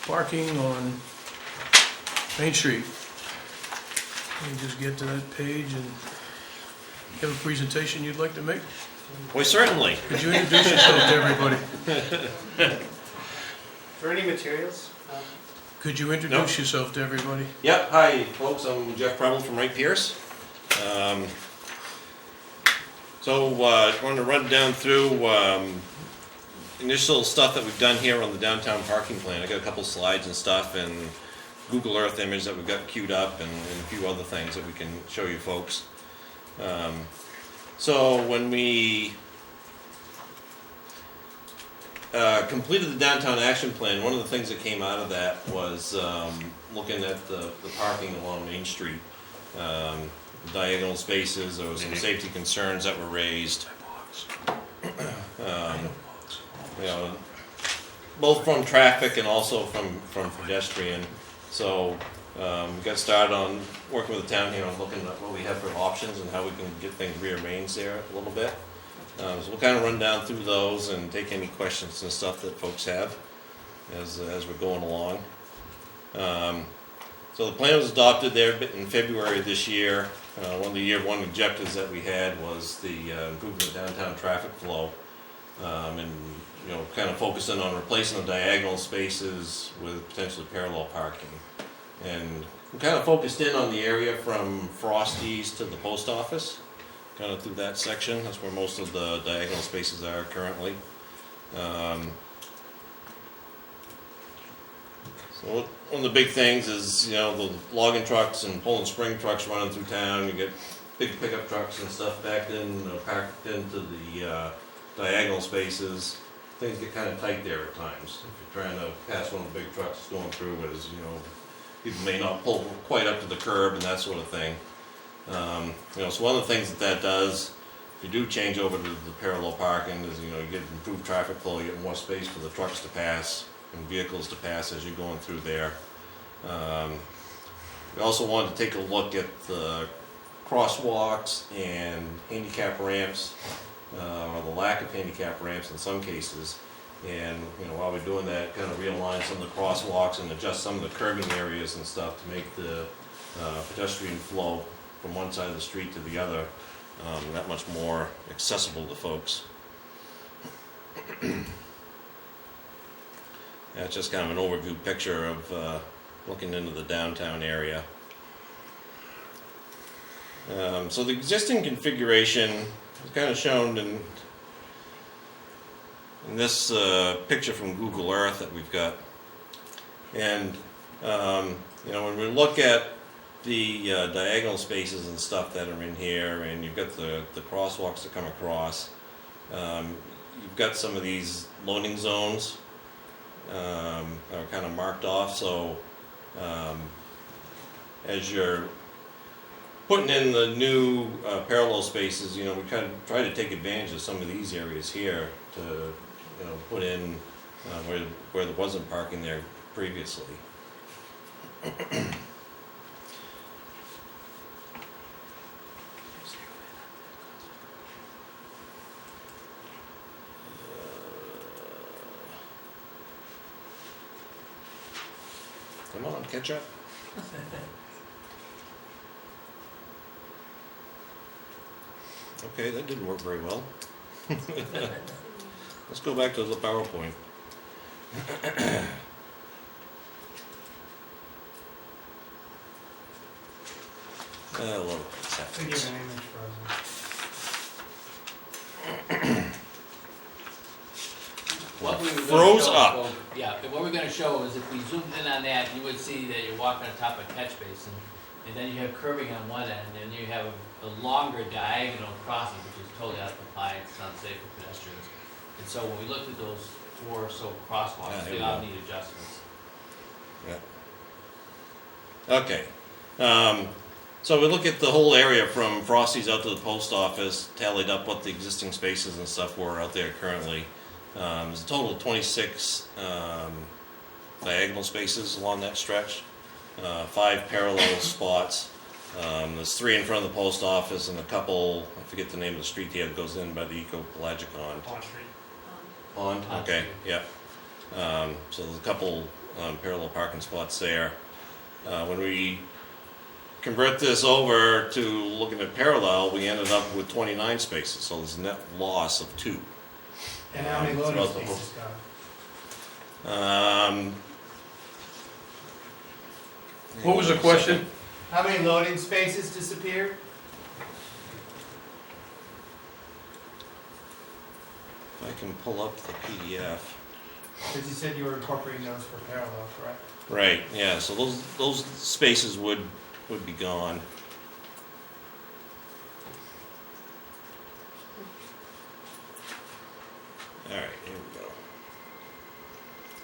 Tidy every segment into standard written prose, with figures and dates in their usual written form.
parking on Main Street. Let me just get to that page, and you have a presentation you'd like to make? Well, certainly. Could you introduce yourself to everybody? For any materials? Could you introduce yourself to everybody? Yep, hi folks, I'm Jeff Preble from Wright Pierce. I wanted to run down through initial stuff that we've done here on the downtown parking plan. I got a couple slides and stuff and Google Earth image that we've got queued up and a few other things that we can show you folks. So when we completed the downtown action plan, one of the things that came out of that was looking at the parking along Main Street. Diagonal spaces, there was some safety concerns that were raised. You know, both from traffic and also from pedestrian. So we got started on working with the town here on looking at what we have for options and how we can get things rearranged there a little bit. So we'll kind of run down through those and take any questions and stuff that folks have as we're going along. So the plan was adopted there in February of this year. One of the year one objectives that we had was the improvement of downtown traffic flow, and you know, kind of focusing on replacing the diagonal spaces with potentially parallel parking. And we kind of focused in on the area from Frosty's to the post office, kind of through that section. That's where most of the diagonal spaces are currently. So one of the big things is, you know, the logging trucks and pulling spring trucks running through town. You get big pickup trucks and stuff backed in, packed into the diagonal spaces. Things get kind of tight there at times. If you're trying to pass one of the big trucks going through, as you know, people may not pull quite up to the curb and that sort of thing. You know, so one of the things that does, if you do change over to the parallel parking, is, you know, you get improved traffic flow, you get more space for the trucks to pass and vehicles to pass as you're going through there. We also wanted to take a look at the crosswalks and handicap ramps, or the lack of handicap ramps in some cases. And you know, while we're doing that, kind of realign some of the crosswalks and adjust some of the curbing areas and stuff to make the pedestrian flow from one side of the street to the other that much more accessible to folks. That's just kind of an overview picture of looking into the downtown area. So the existing configuration is kind of shown in this picture from Google Earth that we've got. And you know, when we look at the diagonal spaces and stuff that are in here, and you've got the crosswalks that come across, you've got some of these loading zones are kind of marked off. So as you're putting in the new parallel spaces, you know, we kind of try to take advantage of some of these areas here to, you know, put in where there wasn't parking there previously. Come on, catch up. Okay, that didn't work very well. Let's go back to the PowerPoint. Hello. I think you have an image frozen. What we were gonna Froze show- up. well, yeah, what we're gonna show is if we zoomed in on that, you would see that you're walking on top of a catch basin, and then you have curbing on one end, and you have a longer diagonal crossing, which is totally out of compliance, it's unsafe for pedestrians. And so when we looked at those four crosswalks, here they we all go. need adjustments. Yeah. Okay. So we look at the whole area from Frosty's out to the post office, tallied up what the existing spaces and stuff were out there currently. There's a total of 26 diagonal spaces along that stretch, 5 parallel spots. There's 3 in front of the post office and a couple, I forget the name of the street here that goes in by the Eco-Pelagic Pond. Pond Street. Pond? Pond Okay, Street. yeah. So there's a couple parallel parking spots there. When we convert this over to looking at parallel, we ended up with 29 spaces, so there's a net loss of 2. And how many loading Throughout the whole- spaces gone? What was the question? How many loading spaces disappeared? If I can pull up the PDF. Because you said you were incorporating those for parallel, correct? Right, yeah, so those spaces would be gone. Alright, here we go.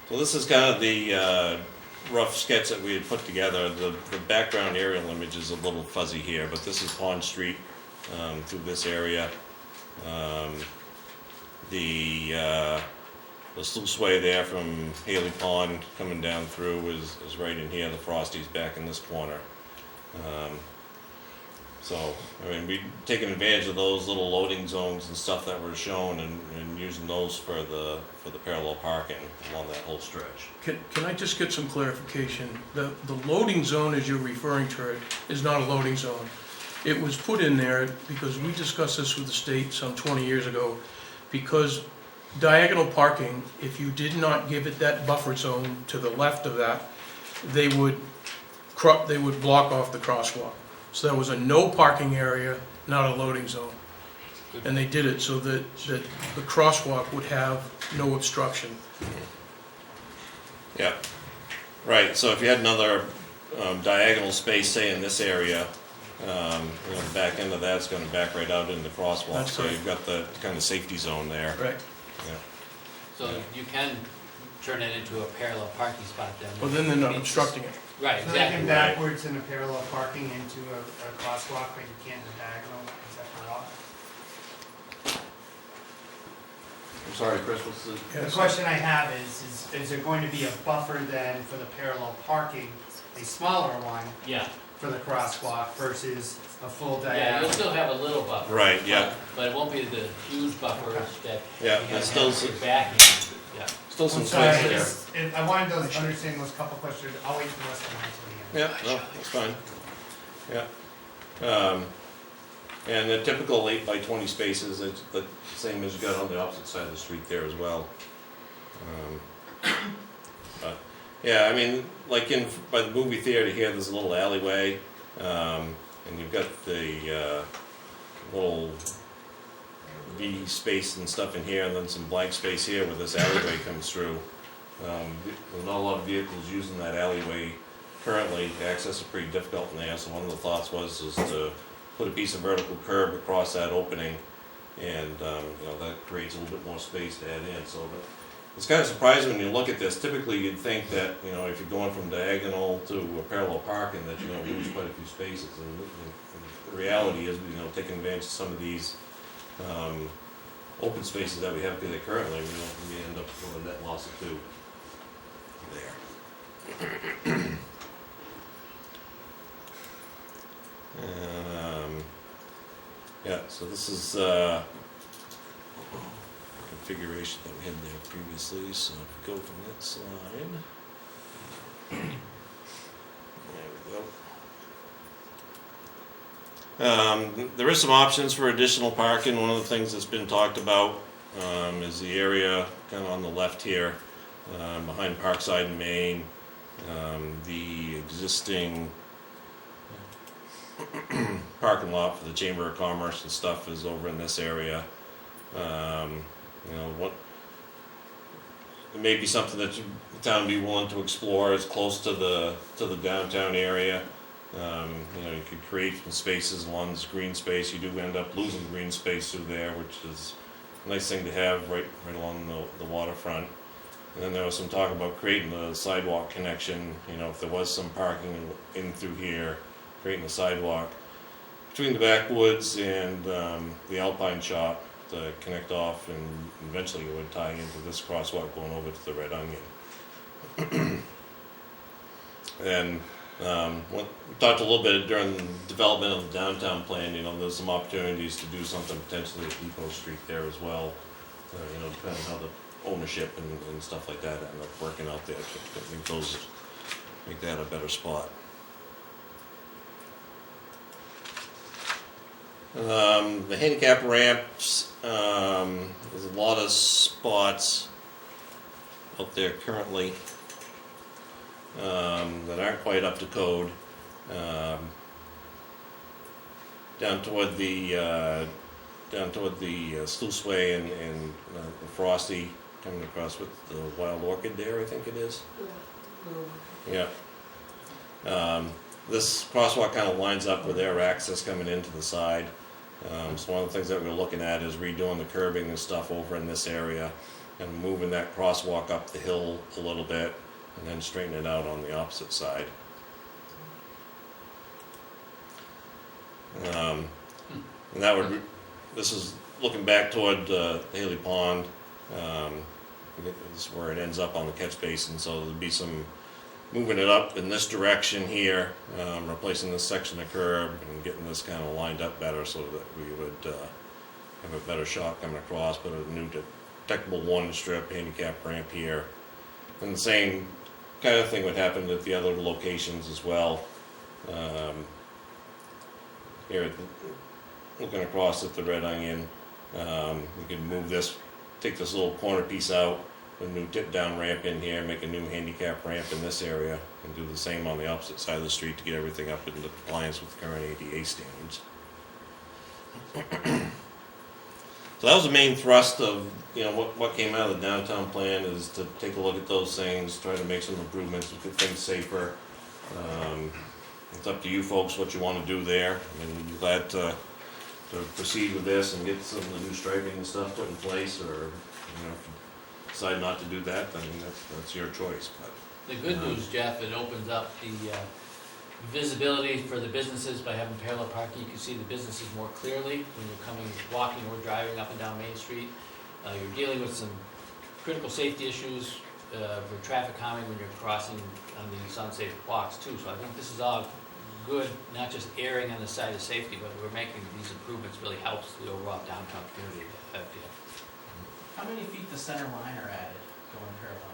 So this is kind of the rough sketch that we had put together. The background aerial image is a little fuzzy here, but this is Pond Street through this area. The sluiceway there from Haley Pond coming down through is right in here. The Frosty's back in this corner. So, I mean, we've taken advantage of those little loading zones and stuff that were shown and using those for the parallel parking along that whole stretch. Can I just get some clarification? The loading zone, as you're referring to it, is not a loading zone. It was put in there because we discussed this with the state some 20 years ago, because diagonal parking, if you did not give it that buffer zone to the left of that, they would block off the crosswalk. So that was a no parking area, not a loading zone. And they did it so that the crosswalk would have no obstruction. Yeah, right, so if you had another diagonal space, say in this area, the back end of that's gonna back right out into the crosswalk. That's So right. you've got the kind of safety zone there. Right. Yeah. So you can turn it into a parallel parking spot then. Well, then they're not obstructing it. Right, So they can exactly. backwards in a parallel parking into a crosswalk, but you can't in a diagonal, is that for law? I'm sorry, Chris, what's the? The Yes. question I have is there going to be a buffer then for the parallel parking, a smaller one Yeah, for the crosswalk versus a full yeah, diagonal? you'll still have a little buffer. Right, yeah. But it won't be the huge buffers that Yeah, you there's gotta still have backing, yeah. Still some I'm sorry, space I there. just- I wanted to understand those couple questions, I'll wait for the rest of mine till the end. Yeah, no, that's fine. Yeah. And the typical 8 by 20 spaces, it's the same as you got on the opposite side of the street there as well. But, yeah, I mean, like by the movie theater here, there's a little alleyway, and you've got the little V space and stuff in here, and then some blank space here where this alleyway comes through. There's not a lot of vehicles using that alleyway currently. Access is pretty difficult in there, so one of the thoughts was to put a piece of vertical curb across that opening, and that creates a little bit more space to add in. So it's kind of surprising when you look at this. Typically, you'd think that if you're going from diagonal to a parallel parking, that you're going to lose quite a few spaces. And the reality is, taking advantage of some of these open spaces that we have there currently, we end up with a net loss of 2 there. Yeah, so this is configuration that we had there previously. So if we go from that slide, there we go. There is some options for additional parking. One of the things that's been talked about is the area kind of on the left here, behind Parkside and Main. The existing parking lot for the Chamber of Commerce and stuff is over in this area. It may be something that the town would be willing to explore. It's close to the downtown area. You could create some spaces along this green space. You do end up losing green space through there, which is a nice thing to have right along the waterfront. And then there was some talk about creating the sidewalk connection. If there was some parking in through here, creating a sidewalk between the backwoods and the Alpine shop to connect off, and eventually it would tie into this crosswalk going over to the Red Onion. And we talked a little bit during the development of the downtown plan. There's some opportunities to do something potentially at Depot Street there as well. Depending on how the ownership and stuff like that end up working out there to make that a better spot. The handicap ramps, there's a lot of spots out there currently that aren't quite up to code. Down toward the Sluiceway and the Frosty, coming across with the Wild Orchid there, I think it is. Yeah. This crosswalk kind of lines up with their access coming into the side. So one of the things that we're looking at is redoing the curbing and stuff over in this area and moving that crosswalk up the hill a little bit and then straightening it out on the opposite side. And that would, this is looking back toward Haley Pond. This is where it ends up on the catch basin, so there'll be some moving it up in this direction here, replacing this section of curb and getting this kind of lined up better so that we would have a better shot coming across, put a new detectable one strip handicap ramp here. And the same kind of thing would happen at the other locations as well. Here, looking across at the Red Onion, we could move this, take this little corner piece out, put a new tip down ramp in here, make a new handicap ramp in this area, and do the same on the opposite side of the street to get everything up into compliance with current ADA standards. So that was the main thrust of, what came out of the downtown plan, is to take a look at those things, try to make some improvements, get things safer. It's up to you folks what you want to do there. I mean, we'd be glad to proceed with this and get some of the new striping and stuff put in place, or if you decide not to do that, then that's your choice. But The good news, Jeff, it opens up the visibility for the businesses by having parallel parking. You can see the businesses more clearly when you're walking or driving up and down Main Street. You're dealing with some critical safety issues for traffic calming when you're crossing on these unsafe walks too. So I think this is all good, not just erring on the side of safety, but we're making these improvements really helps the overall downtown community, I feel. How many feet the center line are added going parallel?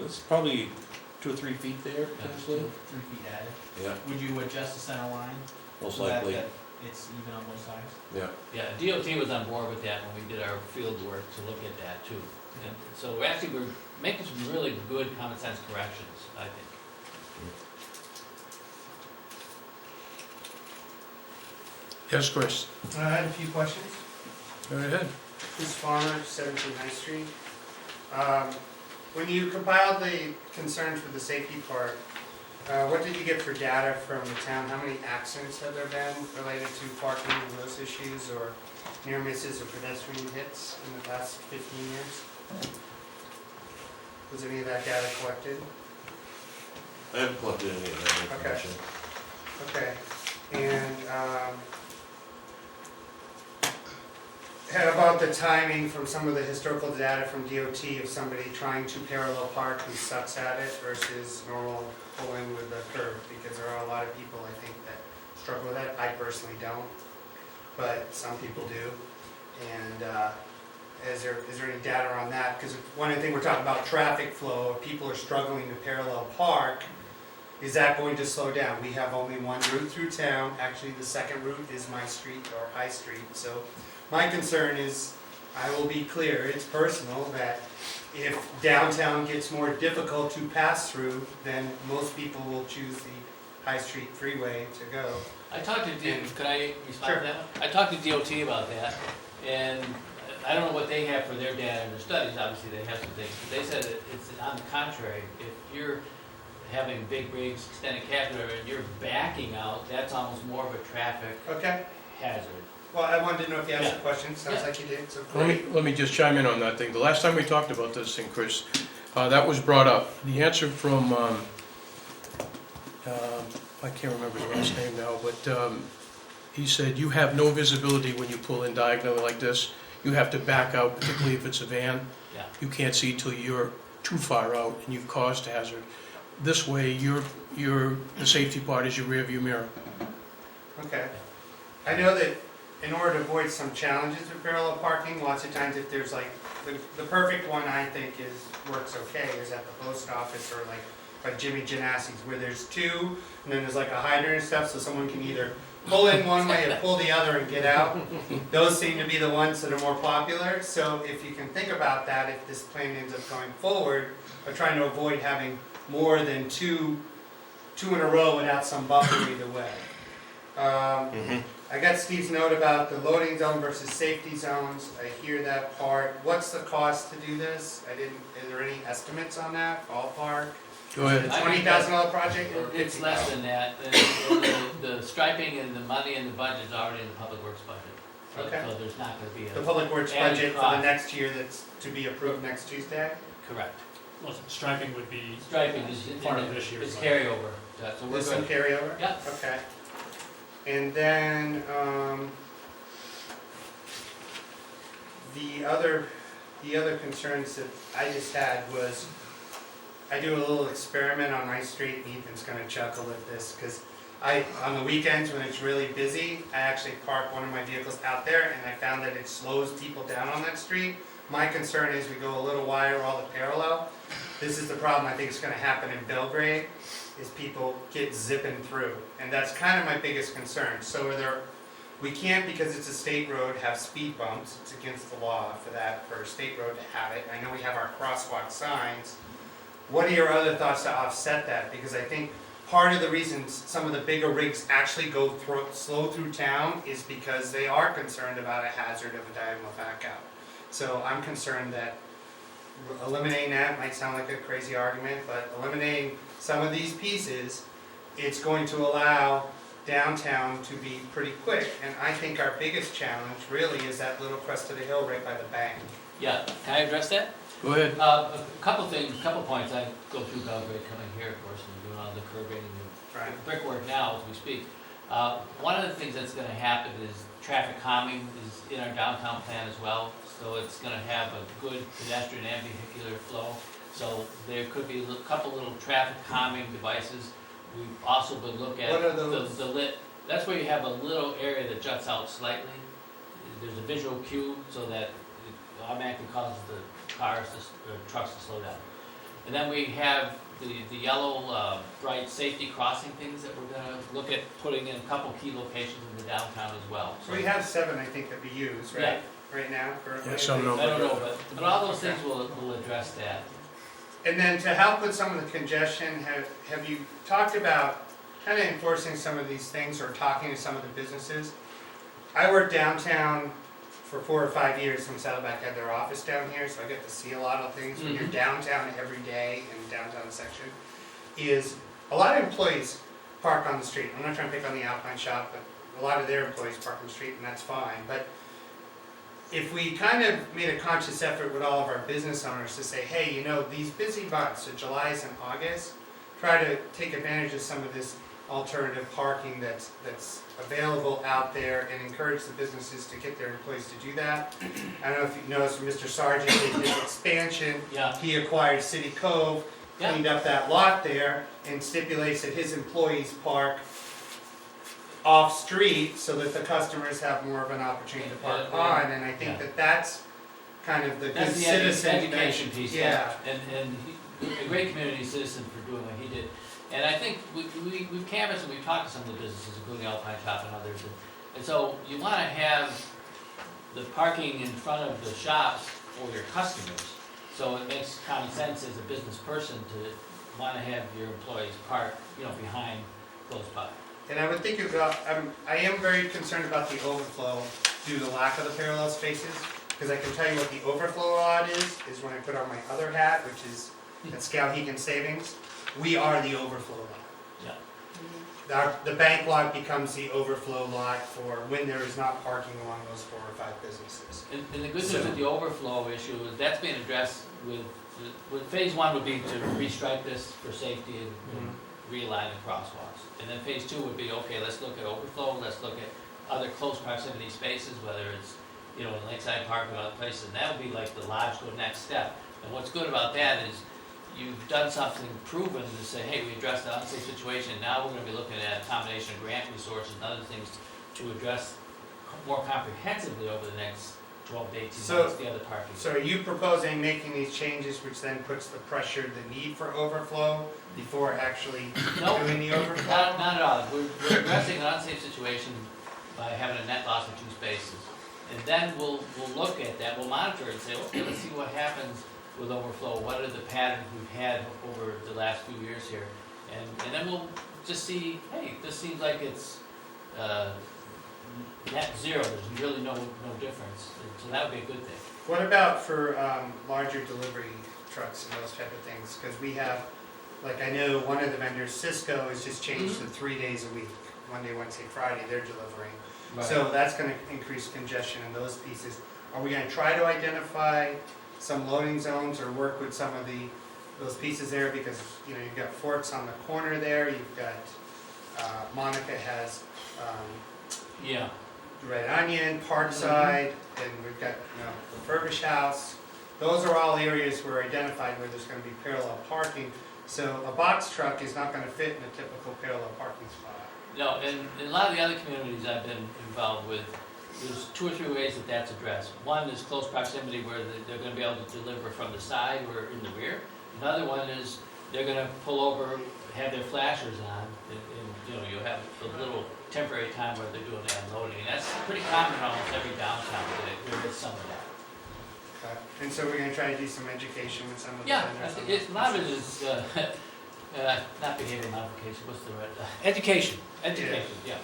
it's probably 2 or 3 feet there, potentially. 3 feet added. Yeah, Would you adjust the center line? most so that likely. it's even on both sides? Yeah. Yeah, DOT was on board with that when we did our field work to look at that too. And so we're making some really good common sense corrections, I think. Yes, Chris, I had a few questions. go ahead. Chris Farmer, 17 High Street. When you compiled the concerns for the safety part, what did you get for data from the town? How many accidents have there been related to parking and those issues, or near misses or pedestrian hits in the past 15 years? Was any of that data collected? I haven't collected any of that information. Okay. And how about the timing from some of the historical data from DOT of somebody trying to parallel park who sucks at it versus normal pulling with a curve? Because there are a lot of people, I think, that struggle with that. I personally don't, but some people do. And is there any data on that? Because one thing we're talking about traffic flow, if people are struggling to parallel park, is that going to slow down? We have only one route through town. Actually, the second route is my street or High Street. So my concern is, I will be clear, it's personal, that if downtown gets more difficult to pass through, then most people will choose the High Street freeway to go. I talked to could I respond Sure. to that one? I talked to DOT about that, and I don't know what they have for their data and their studies. Obviously, they have some things, but they said that it's on the contrary. If you're having big rigs, extended cab driver, and you're backing out, that's almost more of a traffic Okay. hazard. Well, I wanted to know if you asked Yeah. the question. Sounds Yeah. like you did. So Let me just chime in on that thing. The last time we talked about this thing, Chris, that was brought up. The answer from, I can't remember his last name now, but he said, you have no visibility when you pull in diagonally like this. You have to back out, particularly if it's a van. Yeah. You can't see till you're too far out and you've caused hazard. This way, the safety part is your rear view mirror. Okay. I know that in order to avoid some challenges with parallel parking, lots of times if there's like, the perfect one I think works okay is at the post office or like by Jimmy Ganassi's, where there's two, and then there's like a hydrant and stuff, so someone can either pull in one way or pull the other and get out. Those seem to be the ones that are more popular, so if you can think about that, if this plan ends up going forward, of trying to avoid having more than two in a row without some buffer either way. I got Steve's note about the loading zone versus safety zones. I hear that part. What's the cost to do this? Is there any estimates on that, ballpark? Go ahead. A $20,000 project or It's less than that. The striping and the money in the budget is already in the public works budget. Okay. So there's not gonna be The a, public works added budget for the cost. next year that's to be approved next Tuesday? correct. Well, striping would be Striping is part of this year's it's budget. carryover, so we're There's some good. carryover? Yeah. Okay. And then, the other concerns that I just had was, I do a little experiment on my street, and Ethan's gonna chuckle at this, because on the weekends when it's really busy, I actually park one of my vehicles out there, and I found that it slows people down on that street. My concern is we go a little wider all the parallel. This is the problem I think is gonna happen in Belgrade, is people get zipping through, and that's kind of my biggest concern. So we can't, because it's a state road, have speed bumps. It's against the law for a state road to have it. I know we have our crosswalk signs. What are your other thoughts to offset that? Because I think part of the reason some of the bigger rigs actually go slow through town is because they are concerned about a hazard of a diagonal back out. So I'm concerned that eliminating that might sound like a crazy argument, but eliminating some of these pieces, it's going to allow downtown to be pretty quick. And I think our biggest challenge really is that little crest of the hill right by the bank. Yeah, can I address that? Go ahead. A couple things, couple points. I go through Belgrade coming here, of course, and doing all the curbing and Right. the brickwork now as we speak. One of the things that's gonna happen is traffic calming is in our downtown plan as well. So it's gonna have a good pedestrian and vehicular flow. So there could be a couple little traffic calming devices. We've also been looking at What are those? the lit, that's where you have a little area that juts out slightly. There's a visual cue so that it automatically causes the cars, trucks to slow down. And then we have the yellow, bright safety crossing things that we're gonna look at putting in a couple key locations in the downtown as well. So we have 7, I think, that we use, right? Yeah. Right now? currently. Yeah, some no. I don't know, but all those things will address that. And then to help with some of the congestion, have you talked about kind of enforcing some of these things or talking to some of the businesses? I worked downtown for 4 or 5 years when Saddleback had their office down here, so I get to see a lot of things. When you're downtown every day in the downtown section, is a lot of employees park on the street. I'm not trying to pick on the Alpine shop, but a lot of their employees park on the street, and that's fine. But if we kind of made a conscious effort with all of our business owners to say, hey, you know, these busy months, so July's and August, try to take advantage of some of this alternative parking that's available out there and encourage the businesses to get their employees to do that. I don't know if you noticed, Mr. Sargent did his expansion. Yeah. He acquired City Cove, Yeah. cleaned up that lot there, and stipulates that his employees park off-street so that the customers have more of an opportunity to park Yeah. on, and I think Yeah. that's kind of the good That's the citizen education piece, Yeah. and a great community citizen for doing what he did. And I think we've canvassed and we've talked to some of the businesses, including Alpine Shop and others, and so you wanna have the parking in front of the shops for your customers. So it makes common sense as a business person to wanna have your employees park, behind, close by. And I would think about, I am very concerned about the overflow due to the lack of the parallel spaces, because I can tell you what the overflow lot is when I put on my other hat, which is at Skowhegan Savings, we are the overflow lot. The bank lot becomes the overflow lot for when there is not parking along those 4 or 5 businesses. And the good news with the overflow issue is that's being addressed with phase 1 would be to restripe this for safety and realign the crosswalks. And then phase 2 would be, okay, let's look at overflow, let's look at other close proximity spaces, whether it's, in Lakeside Park or other places, and that would be like the logical next step. And what's good about that is you've done something proven to say, hey, we addressed the unsafe situation, now we're gonna be looking at a combination of grant resources and other things to address more comprehensively over the next 12 to 18 So- months, the other parking. So are you proposing making these changes, which then puts the pressure, the need for overflow, before actually Nope. doing the overflow? Not at all. We're addressing an unsafe situation by having a net loss of 2 spaces. And then we'll look at that, we'll monitor it and say, okay, let's see what happens with overflow. What are the patterns we've had over the last few years here? And then we'll just see, hey, this seems like it's net zero. There's really no difference. So that would be a good thing. What about for larger delivery trucks and those type of things? Because we have, like I know one of the vendors, Cisco, has just changed to 3 days a week. Monday, Wednesday, Friday, they're delivering. So that's going to increase congestion in those pieces. Are we going to try to identify some loading zones or work with some of those pieces there? Because, you know, you've got Forks on the corner there, you've got, Monica has Yeah. Red Onion, Parkside, and we've got, you know, the Furbish House. Those are all areas where identified where there's going to be parallel parking. So a box truck is not going to fit in a typical parallel parking spot. No, and in a lot of the other communities I've been involved with, there's 2 or 3 ways that that's addressed. One is close proximity where they're going to be able to deliver from the side or in the rear. Another one is they're going to pull over, have their flashers on, and you know, you'll have a little temporary time where they're doing that unloading. And that's pretty common in almost every downtown, there is some of that. And so we're going to try to do some education with some of the Yeah, vendors. I on think those a lot of it pieces. is, not behavior modification, what's the right, education, yeah.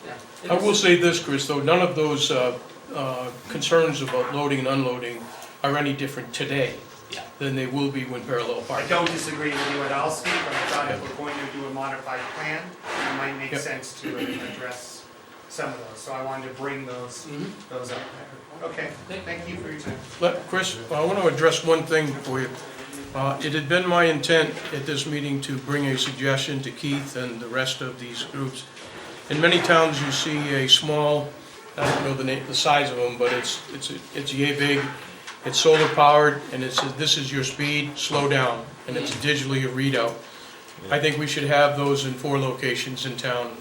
Okay. I will say this, Chris, though, none of those concerns about loading and unloading are any different today Yeah. than they will be when parallel I parking. don't disagree with you at all, Steve, but I thought if we're going to do a modified plan, it might make Yep. sense to address some of those. So I wanted to bring those up. Okay, thank you for your time. Chris, I want to address one thing for you. It had been my intent at this meeting to bring a suggestion to Keith and the rest of these groups. In many towns, you see a small, I don't know the size of them, but it's yay big, it's solar powered, and it says, this is your speed, slow down, and it's digitally a readout. I think we should have those in 4 locations in town.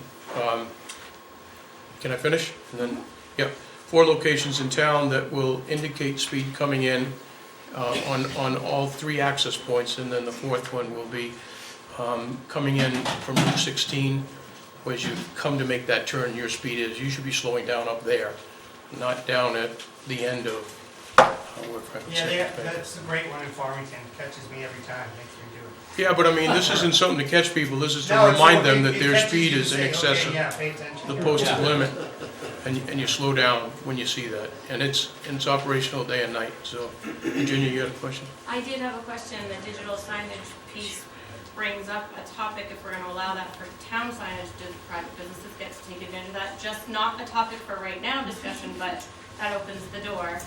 Can I finish? And then, yep. 4 locations in town that will indicate speed coming in on all 3 access points, and then the 4th one will be coming in from Route 16. As you come to make that turn, your speed is, you should be slowing down up there, not down at the end of, Yeah, that's a great one in Farmington. Catches me every time, makes me do it. Yeah, but I mean, this isn't something to catch people, this is to No, it's remind what them it that their catches speed you is in saying, excess okay, of yeah, pay attention. the posted Yeah. limit, and you slow down when you see that. And it's operational day and night, so, Virginia, you had a question? I did have a question. The digital signage piece brings up a topic, if we're going to allow that for town signage, do private businesses get to take advantage of that? Just not a topic for right now discussion, but that opens the door,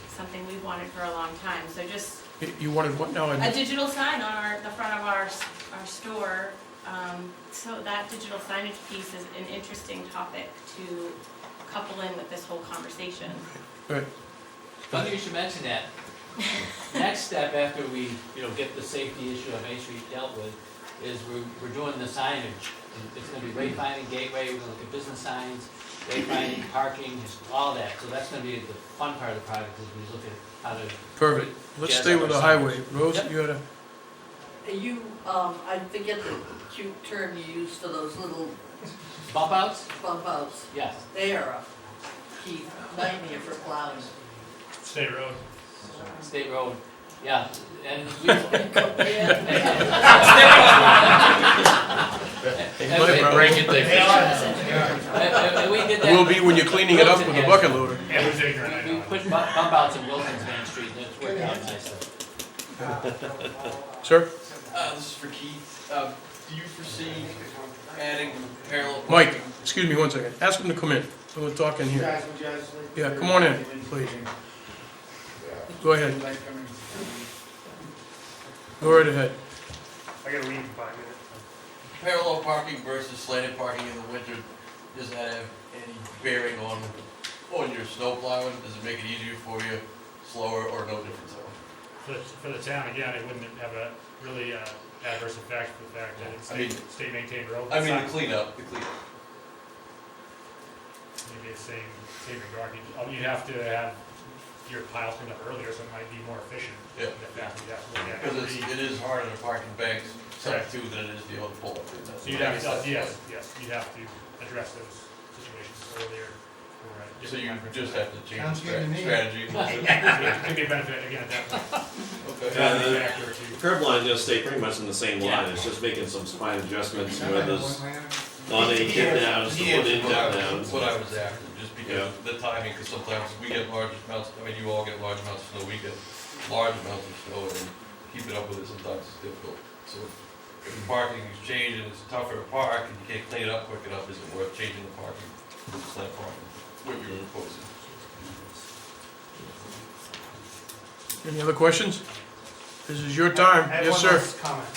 something we've wanted for a long time. So just You wanted what now? a digital sign on the front of our store. So that digital signage piece is an interesting topic to couple in with this whole conversation. Right. Funny you should mention that. Next step after we, get the safety issue on Main Street dealt with, is we're doing the signage. It's gonna be wayfinding, gateway, we're gonna look at business signs, wayfinding, parking, all that. So that's gonna be the fun part of the project, is we look at how to. Perfect. Let's Jazz stay up with our the signage. highway. Rose, Yep. you had a, I forget the cute term you use for those little Bump outs? bump outs. Yes. They are a key nightmare for plowing. State road. State road, yeah. And we. break it They are. And we did that. will be when you're cleaning it up with a bucket loader. Yeah, who's ignorant, I We know. put bump outs in Wilson's Main Street, and it's worked out nicely. Sir? This is for Keith. Do you foresee adding parallel? Mike, excuse me 1 second. Ask him to come in. So we'll talk in here. Guys, would you guys like Yeah, to- come on in, please. Go ahead. Go right ahead. I gotta leave in 5 minutes. Parallel parking versus slanted parking in the winter, does that have any bearing on your snow plowing? Does it make it easier for you, slower, or no difference at all? For the town, again, it wouldn't have a really adverse effect for the fact that it's I mean- state maintained road. I mean, It's the cleanup. not- maybe the same regard. You'd have to have your piles cleaned up earlier, so it might be more efficient. Yeah. The fact that you have to look at Because every- it is harder to park in banks, Correct. too, than it is the other pull-up. So you'd have to, yes, you'd have to address those situations earlier. Or, So you different just have to change Sounds good to me. strategy. It could be a benefit, again, at that point. Okay. Yeah, the- Factor or two. The curb line is gonna stay pretty much in the same Yeah. line, it's just making some fine adjustments where there's non-A tip downs, to put in tip downs. That's what I was after, just because of the timing, because sometimes we get large amounts, I mean, you all get large amounts of snow, we get large amounts of snow, and keeping up with it sometimes is difficult. So if the parking is changed and it's tougher to park, and you can't clean it up quick enough, is it worth changing the parking, the slant parking, what you're proposing? Any other questions? This is your time. I have Yes, one sir. last comment.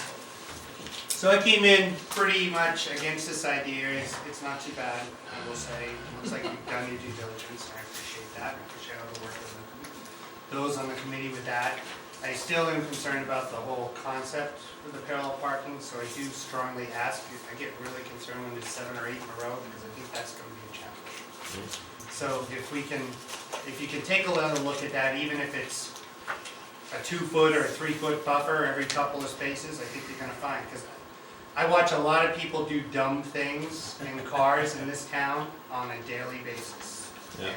So I came in pretty much against this idea. It's not too bad, I will say. Looks like you've done your due diligence, and I appreciate that. I appreciate all the work of those on the committee with that. I still am concerned about the whole concept of the parallel parking, so I do strongly ask. I get really concerned when there's 7 or 8 in a row, because I think that's going to be a challenge. So if you can take a little look at that, even if it's a 2-foot or a 3-foot buffer every couple of spaces, I think you're gonna find, because I watch a lot of people do dumb things in cars in this town on a daily basis. Yeah. And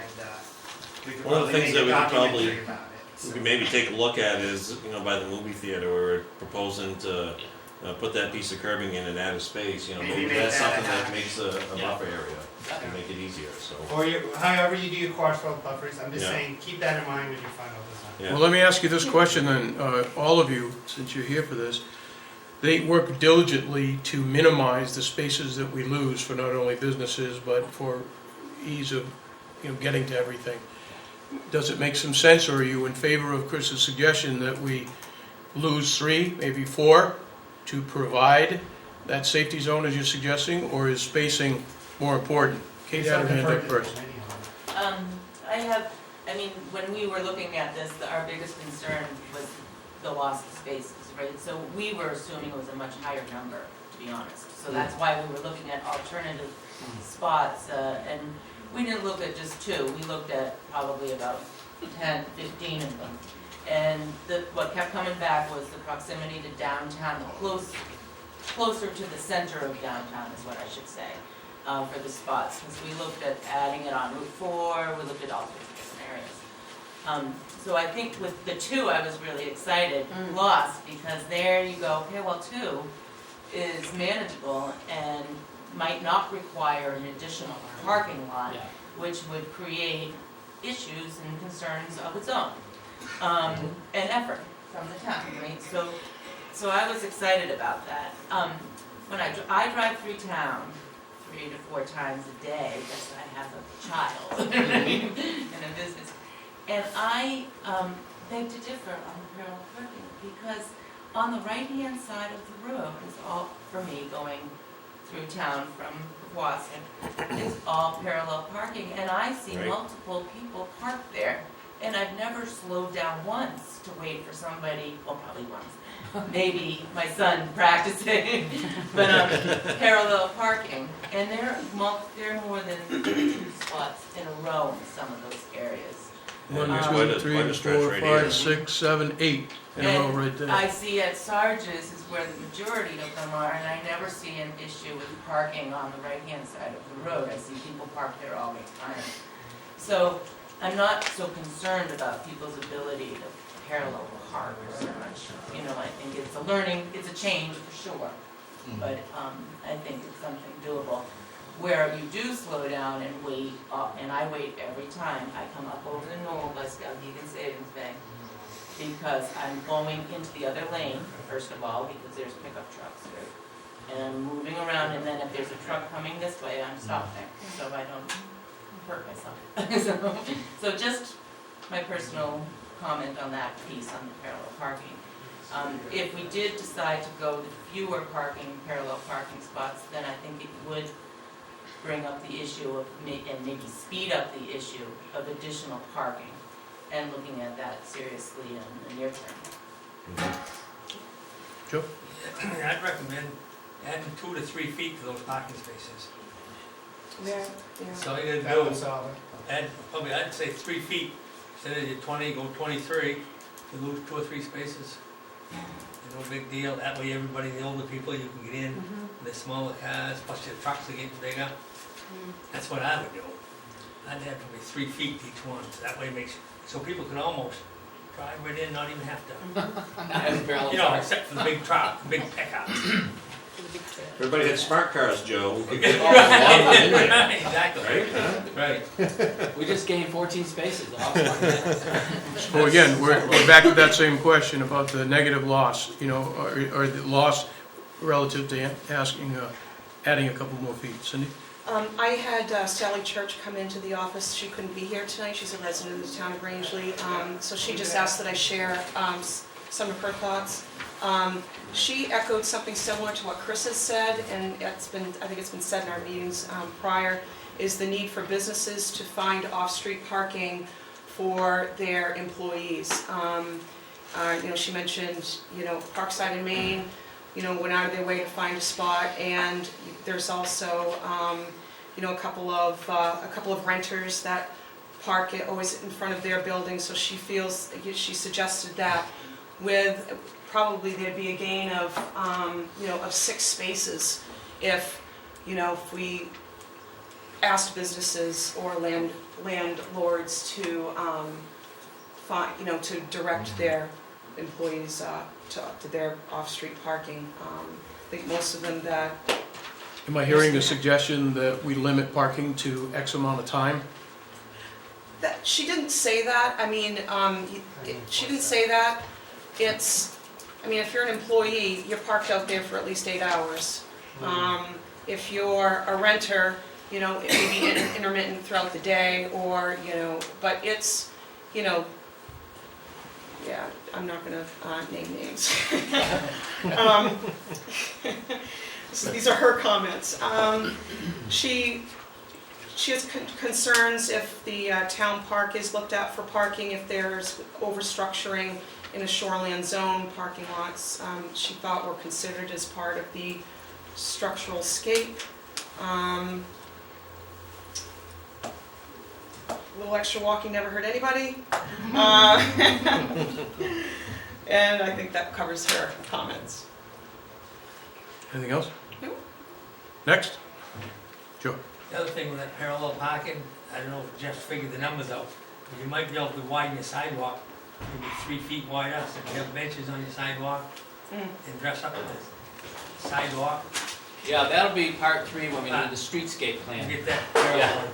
we could One of the probably things make a that we could probably- documentary about it. We could maybe take a look at is, by the movie theater, where we're proposing to put that piece of curbing in and add a space, Maybe maybe make that's that something that happen. makes a Yeah. buffer area, to make it easier, so. Or however you do your crosswalk buffers, I'm just Yeah. saying, keep that in mind when you final design. Yeah. Well, let me ask you this question then, all of you, since you're here for this. They work diligently to minimize the spaces that we lose for not only businesses, but for ease of, getting to everything. Does it make some sense, or are you in favor of Chris's suggestion that we lose 3, maybe 4, to provide that safety zone as you're suggesting, or is spacing more important? Kate had her hand up first. When we were looking at this, our biggest concern was the loss of spaces, right? So we were assuming it was a much higher number, to be honest. So that's why we were looking at alternative spots, and we didn't look at just 2, we looked at probably about 10, 15 of them. And what kept coming back was the proximity to downtown, closer to the center of downtown is what I should say, for the spots. Because we looked at adding it on Route 4, we looked at all sorts of different areas. So I think with the 2, I was really excited, plus, because there you go, okay, well, 2 is manageable and might not require an additional parking lot, Yeah. which would create issues and concerns of its own, and effort from the town, right? So I was excited about that. When I drive through town 3 to 4 times a day, because I have a child and a business, and I beg to differ on the parallel parking, because on the right-hand side of the road is all, for me, going through town from Boston, is all parallel parking, and I see Right. multiple people parked there, and I've never slowed down once to wait for somebody, well, probably once, maybe my son practicing, but parallel parking, and there are more than 2 spots in a row in some of those areas. 1, Yeah, 2, quite a 3, stretch 4, right 5, here. 6, 7, 8 in a row right there. I see at Sarge's is where the majority of them are, and I never see an issue with parking on the right-hand side of the road. I see people park there all the time. So I'm not so concerned about people's ability to parallel park so much. I think it's a learning, it's a change for sure, but I think it's something doable. Where you do slow down and wait, and I wait every time I come up over the Norwell by Skowhegan Savings Bank, because I'm going into the other lane, first of all, because there's pickup trucks, right? And I'm moving around, and then if there's a truck coming this way, I'm stopping, so I don't hurt myself. So just my personal comment on that piece on the parallel parking. If we did decide to go with fewer parallel parking spots, then I think it would bring up the issue of, and maybe speed up the issue of additional parking, and looking at that seriously in the near term. Joe? I'd recommend adding 2 to 3 feet to those parking spaces. Yeah, yeah. So all you gotta That would do, solve it. add, probably, I'd say 3 feet, instead of your 20, go 23, you lose 2 or 3 spaces. No big deal, that way everybody, the older people, you can get in, Mhm. the smaller cars, plus your trucks are getting bigger. That's what I would do. I'd have probably 3 feet each one, so that way it makes, so people can almost drive right in, not even have to. Not having parallel You know, parking. except for the big truck, the big pickup. Everybody had smart cars, Joe. We could get all a lot of them in there, Exactly, right? Huh? right. We just gained 14 spaces. Awesome. So again, we're back to that same question about the negative loss, you know, or the loss relative to asking, adding a couple more feet. Cindy? I had Sally Church come into the office. She couldn't be here tonight. She's a resident of the town of Rangeley. So she just asked that I share some of her thoughts. She echoed something similar to what Chris has said, and I think it's been said in our meetings prior, is the need for businesses to find off-street parking for their employees. You know, she mentioned, you know, Parkside in Maine, you know, went out of their way to find a spot, and there's also, you know, a couple of renters that park it always in front of their building. So she suggested that with probably there'd be a gain of, you know, of 6 spaces if, you know, if we asked businesses or landlords to, you know, to direct their employees to their off-street parking. I think most of them that... Am I hearing a suggestion that we limit parking to X amount of time? She didn't say that. I mean, she didn't say that. I mean, if you're an employee, you're parked out there for at least 8 hours. If you're a renter, you know, it may be intermittent throughout the day, or, you know, but it's, you know, yeah, I'm not gonna name names. So these are her comments. She has concerns if the town park is looked at for parking, if there's overstructuring in a shoreline zone, parking lots she thought were considered as part of the structural scape. A little extra walking never hurt anybody. And I think that covers her comments. Anything else? No. Next? Joe? The other thing with that parallel parking, I don't know if Jeff figured the numbers out, but you might be able to widen your sidewalk, maybe 3 feet wider, so you have benches on your sidewalk, and dress up the sidewalk. Yeah, that'll be part 3 when we do the streetscape plan. Get that parallel.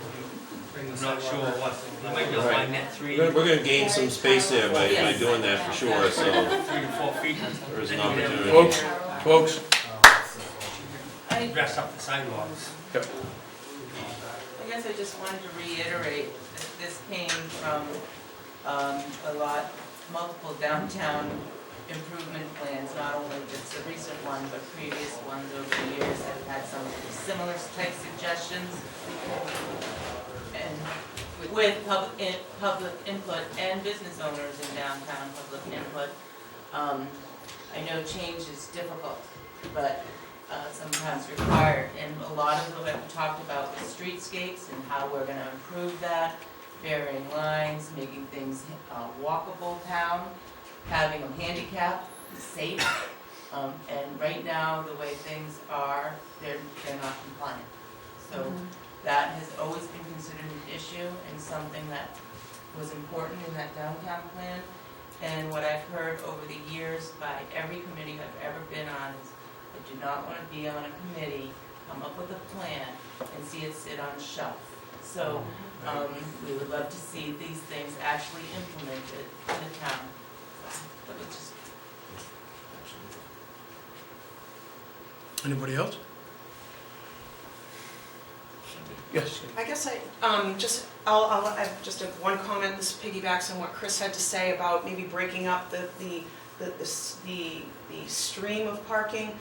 I'm not sure what, you might be able to widen that 3 We're gonna gain some space there by doing that for sure, so to 4 feet. there's an Then you'd have opportunity. Folks? Dress up the sidewalks. Yep. I guess I just wanted to reiterate that this came from multiple downtown improvement plans, not only just the recent one, but previous ones over the years that have had some similar type suggestions. And with public input and business owners in downtown public input. I know change is difficult, but sometimes required, and a lot of what we talked about was streetscapes and how we're gonna improve that, varying lines, making things walkable town, having them handicapped, safe, and right now, the way things are, they're not compliant. So that has always been considered an issue and something that was important in that downtown plan. And what I've heard over the years by every committee I've ever been on is, I do not want to be on a committee, come up with a plan, and see it sit on a shelf. So we would love to see these things actually implemented in the town. But it's just... Anybody else? Yes. I guess I'll have just one comment. This piggybacks on what Chris had to say about maybe breaking up the stream of parking.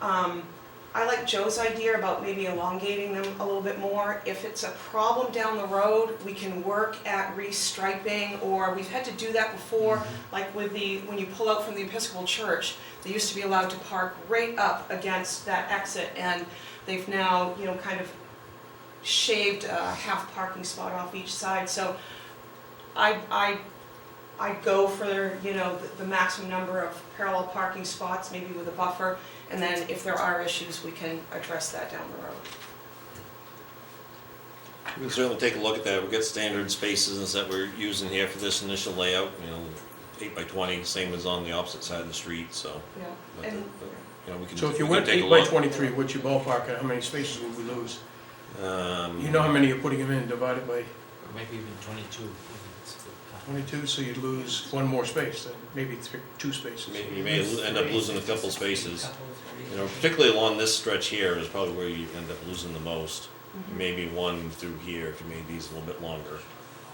I like Joe's idea about maybe elongating them a little bit more. If it's a problem down the road, we can work at restriping, or we've had to do that before, like with when you pull out from the Episcopal Church, they used to be allowed to park right up against that exit, and they've now, kind of shaved a half parking spot off each side, so I go for, you know, the maximum number of parallel parking spots, maybe with a buffer, and then if there are issues, we can address that down the road. We can certainly take a look at that. We've got standard spaces that we're using here for this initial layout, 8 by 20, same as on the opposite side of the street, so. Yeah, but, and we can. So if you we can went take a 8 by look. 23, what's your ballpark, and how many spaces would we lose? Um, You know how many you're putting them in, divided by Or maybe even 22. Maybe it's the top. 22, so you'd lose one more space, then maybe 2 spaces. You may end up losing a couple spaces. Couple, three. Particularly along this stretch here is probably where you end up losing the most. Mhm. Maybe one through here if you made these a little bit longer.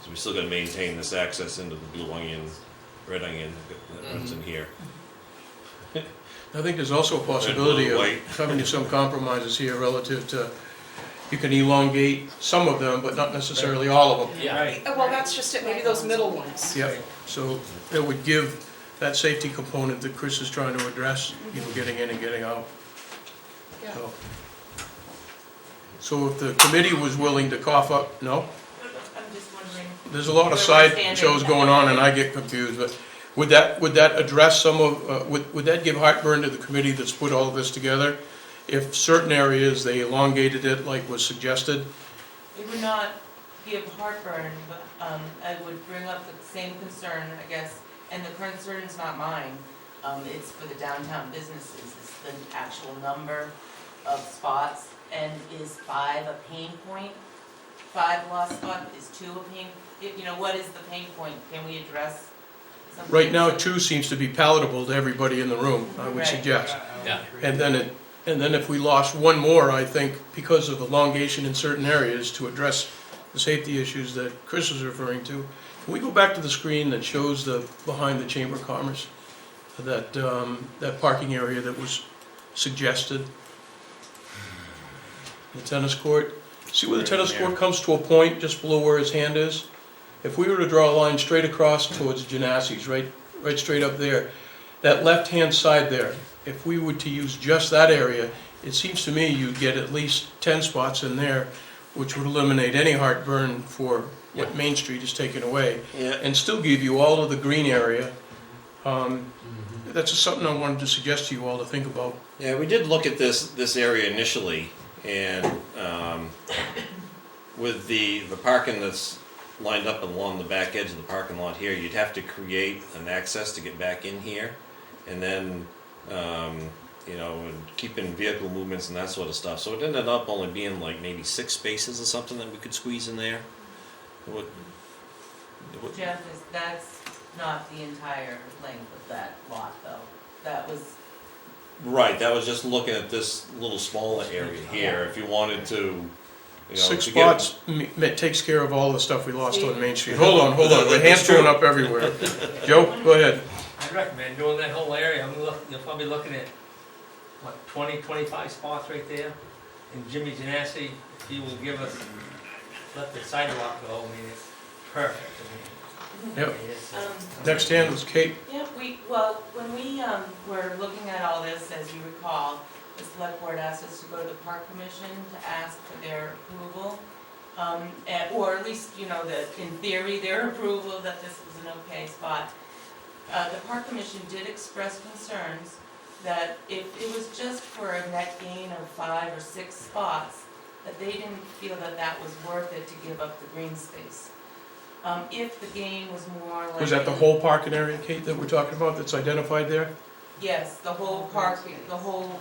So we still got to maintain this access into the blue onion, red onion that runs in here. I think there's also a possibility Red, of blue, white. having some compromises here relative to, you can elongate some of them, but not necessarily all of them. Yeah. Right. Well, that's just it, maybe those middle ones. Yeah, so it would give that safety component that Chris is trying to address, people getting in and getting out. Yeah. So if the committee was willing to cough up, no? I'm just wondering. There's a lot of where we're side standing. shows going on and I get confused, but would that address some of, would that give heartburn to the committee that's put all of this together? If certain areas, they elongated it like was suggested? It would not give heartburn, but I would bring up the same concern, I guess, and the concern's not mine. It's for the downtown businesses, it's the actual number of spots, and is 5 a pain point? 5 lost spot, is 2 a pain? What is the pain point? Can we address something? Right now, 2 seems to be palatable to everybody in the room, I would Right. suggest. Yeah. And then if we lost one more, I think, because of elongation in certain areas to address the safety issues that Chris was referring to, can we go back to the screen that shows the, behind the Chamber of Commerce? That parking area that was suggested? The tennis court? See where the tennis court comes to a point just below where his hand is? If we were to draw a line straight across towards Genasi's, right straight up there, that left-hand side there, if we were to use just that area, it seems to me you'd get at least 10 spots in there, which would eliminate any heartburn for what Main Street is taking away, Yeah. and still give you all of the green area. That's just something I wanted to suggest to you all to think about. Yeah, we did look at this area initially, and with the parking that's lined up along the back edge of the parking lot here, you'd have to create an access to get back in here, and then and keep in vehicle movements and that sort of stuff. So it ended up only being like maybe 6 spaces or something that we could squeeze in there. Jeff, that's not the entire length of that lot, though. That was, Right, that was just looking at this little smaller area here. If you wanted to, 6 to get- spots takes care of all the stuff we lost on Main Street. Hold on, my hand's going up everywhere. Joe, go ahead. I'd recommend doing that whole area, you're probably looking at, 20, 25 spots right there. And Jimmy Genasi, if he will give us, let the sidewalk go, I mean, it's perfect, Yep. it's, Next hand was Kate. yeah, when we were looking at all this, as you recall, the select board asked us to go to the park commission to ask for their approval. Or at least, that in theory, their approval that this was an okay spot. The park commission did express concerns that if it was just for a net gain of 5 or 6 spots, that they didn't feel that that was worth it to give up the green space. If the gain was more like. Was that the whole parking area, Kate, that we're talking about that's identified there? Yes, the whole park, the whole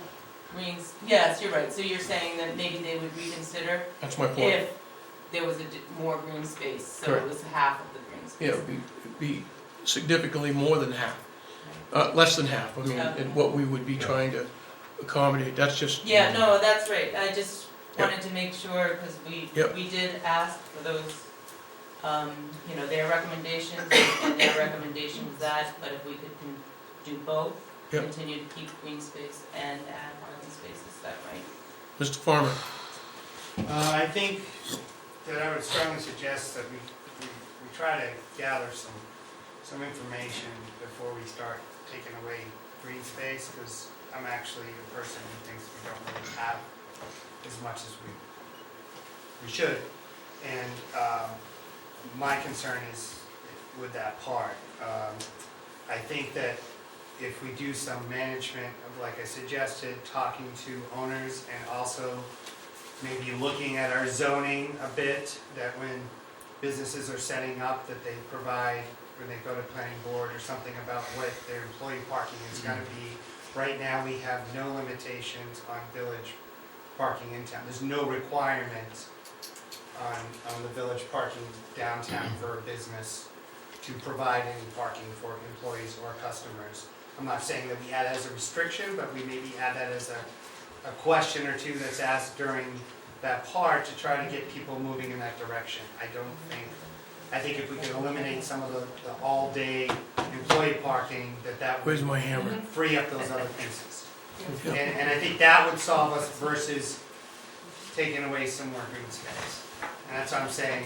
greens, yes, you're right, so you're saying that maybe they would reconsider That's my point. if there was more green space, so it Correct. was half of the green Yeah, space. it'd be significantly more than half, less than half, I mean, in what we would be trying to accommodate, that's just. Yeah, no, that's right, I just wanted to make sure, because Yep. we did ask for those, their recommendations, and their recommendation was that, but if we could do both, Yep. continue to keep green space and add parking spaces, is that right? Mr. Farmer, I think that I would strongly suggest that we try to gather some information before we start taking away green space, because I'm actually a person who thinks we don't really have as much as we we should. And my concern is with that part. I think that if we do some management of, like I suggested, talking to owners and also maybe looking at our zoning a bit, that when businesses are setting up, that they provide, when they go to planning board or something about what their employee parking is gonna be. Right now, we have no limitations on village parking in town. There's no requirement on the village parking downtown for a business to provide any parking for employees or customers. I'm not saying that we add that as a restriction, but we maybe add that as a question or two that's asked during that part to try to get people moving in that direction. I think if we can eliminate some of the all-day employee parking, that would Where's my hammer? free up those other pieces. And I think that would solve us versus taking away some more green space. And that's what I'm saying.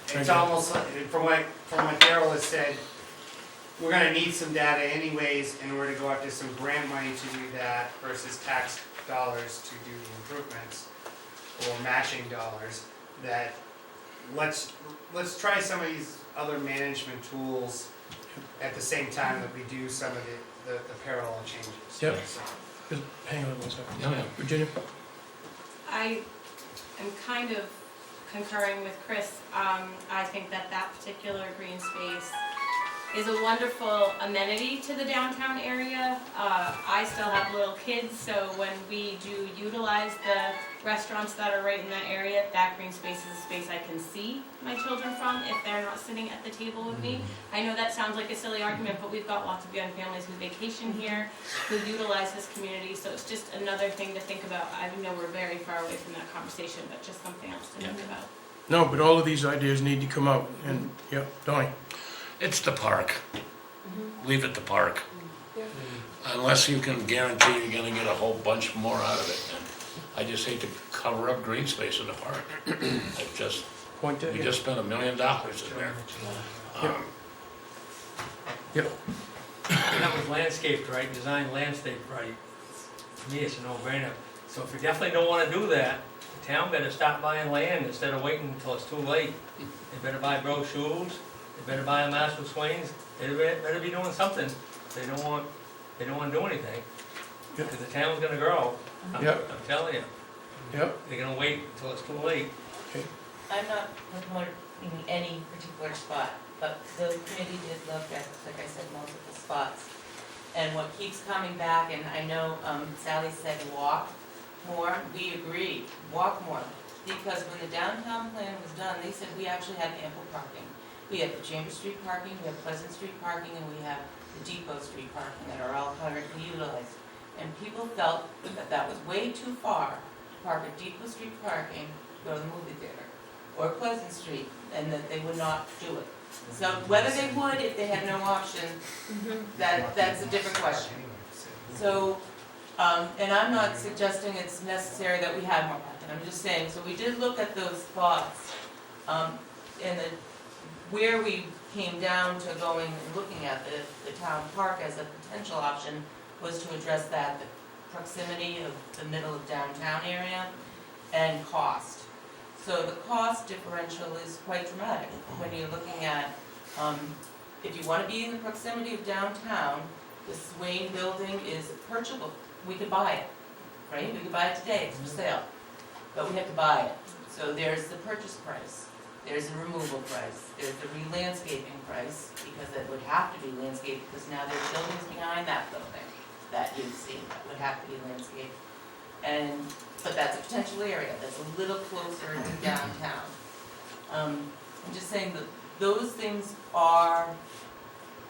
It's almost like, from what Carol has said, we're gonna need some data anyways in order to go after some grant money to do that versus tax dollars to do the improvements or matching dollars. That let's try some of these other management tools at the same time that we do some of the parallel changes. Yep. Just hang on one second. Virginia? I am kind of concurring with Chris. I think that particular green space is a wonderful amenity to the downtown area. I still have little kids, so when we do utilize the restaurants that are right in that area, that green space is a space I can see my children from if they're not sitting at the table with me. I know that sounds like a silly argument, but we've got lots of young families who vacation here, who utilize this community, so it's just another thing to think about. I know we're very far away from that conversation, but just something else to think about. No, but all of these ideas need to come out, and, Donnie? It's the park. Leave it to park. Yeah. Unless you can guarantee you're gonna get a whole bunch more out of it. And I just hate to cover up green space in the park. Point that, We just spent $1 million in there. Yep. That was landscaped right, designed landscaped right. To me, it's a no-brainer. So if you definitely don't wanna do that, the town better stop buying land instead of waiting until it's too late. They better buy brochures, they better buy a Marshall Swains, they better be doing something. They don't want to do anything, Yep. because the town's gonna grow. Yep. I'm telling you, Yep. they're gonna wait until it's too late. I'm not promoting any particular spot, but the committee did look at, like I said, multiple spots. And what keeps coming back, and I know Sally said walk more, we agree, walk more. Because when the downtown plan was done, they said we actually have ample parking. We have the Chambers Street parking, we have Pleasant Street parking, and we have the Depot Street parking that are all currently utilized. And people felt that that was way too far to park at Depot Street parking, go to the movie theater, or Pleasant Street, and that they would not do it. So whether they would, if they had no option, that's a different question. So, and I'm not suggesting it's necessary that we have more parking, I'm just saying, so we did look at those spots, and where we came down to going and looking at the town park as a potential option was to address that, the proximity of the middle of downtown area and cost. So the cost differential is quite dramatic when you're looking at, if you want to be in the proximity of downtown, the Swain building is purchasable. We could buy it, right? We could buy it today, it's for sale, but we have to buy it. So there's the purchase price, there's the removal price, there's the re-landscaping price, because it would have to be landscaped, because now there's buildings behind that building that you see that would have to be landscaped. But that's a potential area that's a little closer to downtown. I'm just saying that those things are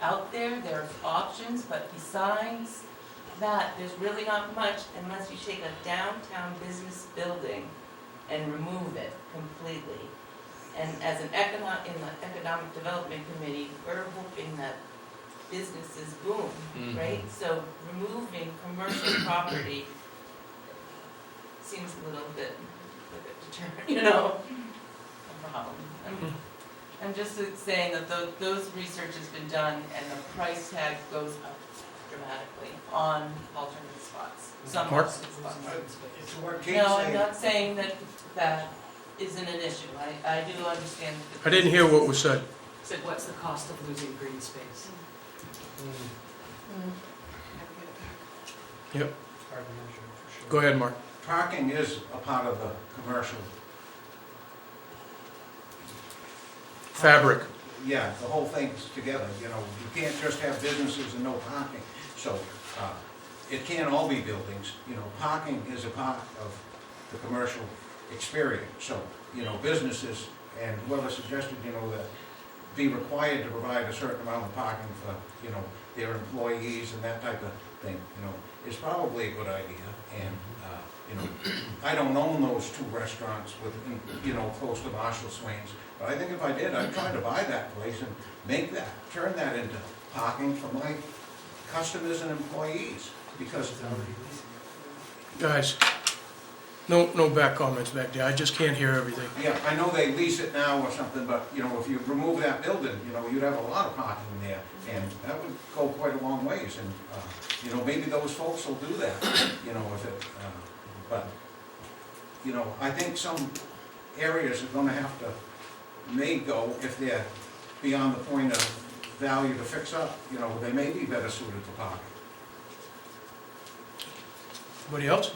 out there, there's options, but besides that, there's really not much unless you take a downtown business building and remove it completely. And as in the Economic Development Committee, we're hoping that businesses boom, right? So removing commercial property seems a little bit deterrent, a problem. I'm just saying that those research has been done and the price tag goes up dramatically on alternate spots, some Mark? alternate spots. It's what Kate's No, I'm saying. not saying that that isn't an issue. I do understand. I didn't hear what was said. Said, what's the cost of losing green space? Yep, It's hard to measure, for sure. go ahead, Mark. Parking is a part of the commercial, Fabric. yeah, the whole thing's together, you know, you can't just have businesses and no parking. So, it can't all be buildings, you know, parking is a part of the commercial experience. So, you know, businesses and whoever suggested, you know, that be required to provide a certain amount of parking for, you know, their employees and that type of thing, you know, is probably a good idea. And, you know, I don't own those two restaurants with, you know, close to Marshall Swain's, but I think if I did, I'd try to buy that place and make that, turn that into parking for my customers and employees, because Guys, no back comments back there, I just can't hear everything. yeah, I know they lease it now or something, but, you know, if you remove that building, you know, you'd have a lot of parking there, and that would go quite a long ways, and, you know, maybe those folks will do that, you know, if it, but, you know, I think some areas are gonna have to, may go, if they're beyond the point of value to fix up, you know, they may be better suited for parking. Anybody else?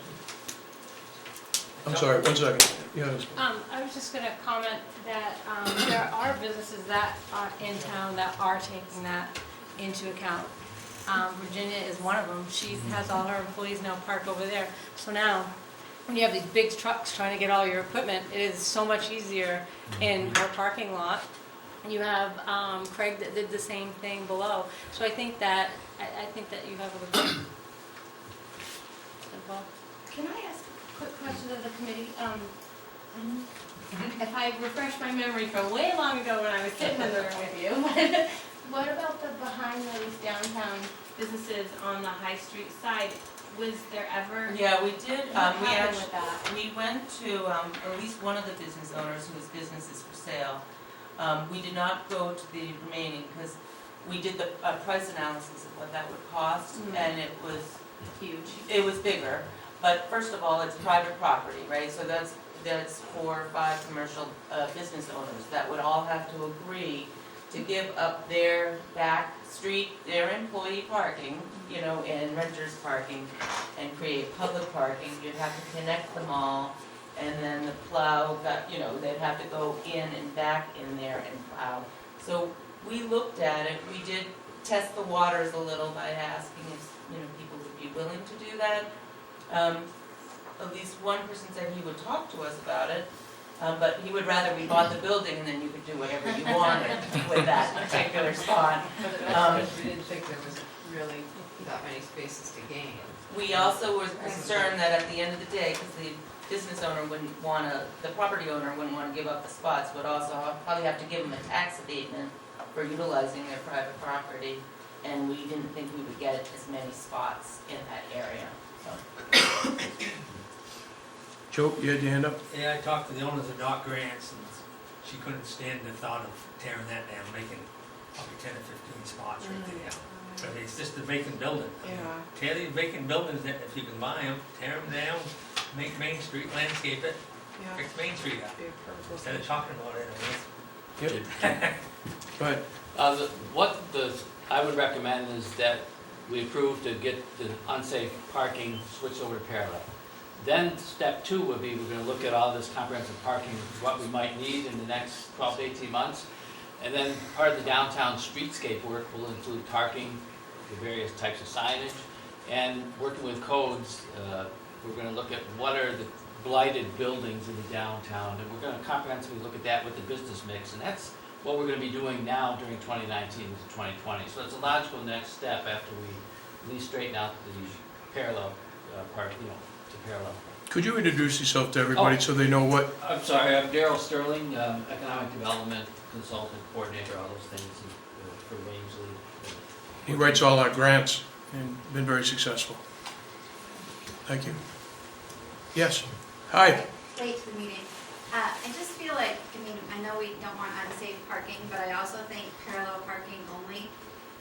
I'm sorry, 1 second. Yeah, I was just gonna comment that, there are businesses that are in town that are taking that into account. Virginia is one of them. She has all her employees now parked over there. So now, when you have these big trucks trying to get all your equipment, it is so much easier in her parking lot. You have, Craig that did the same thing below. So I think that you have a good point. Well, Can I ask a quick question of the committee? If I refresh my memory from way long ago when I was sitting in the room with you, what about the behind those downtown businesses on the High Street side? Was there ever? Yeah, we did, What happened with that? we went to, at least one of the business owners whose business is for sale. We did not go to the remaining, because we did the price analysis of what that would cost, and it was Huge. It was bigger, but first of all, it's private property, right? So that's 4 or 5 commercial business owners that would all have to agree to give up their back street, their employee parking, you know, and renters parking, and create public parking. You'd have to connect them all, and then the plow, you know, they'd have to go in and back in there and plow. So we looked at it, we did test the waters a little by asking if, you know, people would be willing to do that. At least one person said he would talk to us about it, but he would rather we bought the building and then you could do whatever you wanted with that particular spot. We didn't think there was really that many spaces to gain. We also were concerned that at the end of the day, because the business owner wouldn't wanna, the property owner wouldn't wanna give up the spots, would also probably have to give them a tax abatement for utilizing their private property, and we didn't think we would get as many spots in that area, so. Joe, you had your hand up? Yeah, I talked to the owners of Doc Grants, and she couldn't stand the thought of tearing that down, making probably 10 or 15 spots right there. But it's just a vacant building. Yeah. Tear these vacant buildings, if you can buy them, tear them down, make Main Street, landscape it, Yeah. fix Main Street up, Be a purple instead of thing. talking about it. Yep. Go ahead. I would recommend is that we approve to get the unsafe parking switched over to parallel. Then step 2 would be, we're gonna look at all this comprehensive parking, what we might need in the next 12 to 18 months. And then part of the downtown streetscape work will include parking, the various types of signage, and working with codes, we're gonna look at what are the blighted buildings in the downtown, and we're gonna comprehensively look at that with the business mix, and that's what we're gonna be doing now during 2019 to 2020. So it's a logical next step after we at least straighten out the parallel part, you know, to parallel. Could you introduce yourself to everybody Oh. so they know what? I'm sorry, I'm Daryl Sterling, Economic Development Consultant, Coordinator, all those things for Rangeley. He writes all our grants and been very successful. Thank you. Yes. Hi. Late to the meeting. I just feel like, I know we don't want unsafe parking, but I also think parallel parking only.